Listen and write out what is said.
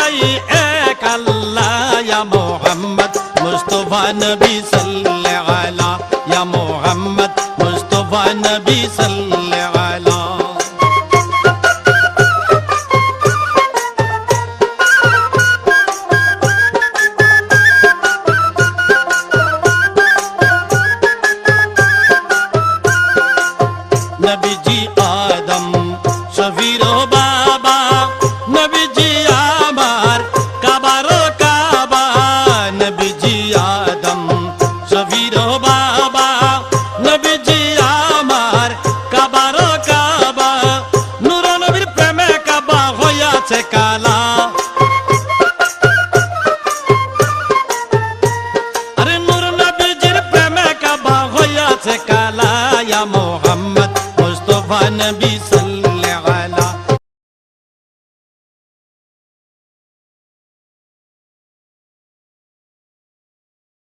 দুটাই এক আল্লাহ ইয়া মুহাম্মদ মুস্তাফা নবী সাল্লাল্লাহু আলা ইয়া মুহাম্মদ মুস্তাফা নবী সাল্লাল্লাহু আলা নবীজি আদম শফির বাবা নবীজি আমার কাবার কাবা নবীজি আদম শফির বাবা নবীজি আমার কাবার কাবা নূর নবীর প্রেমে কাবা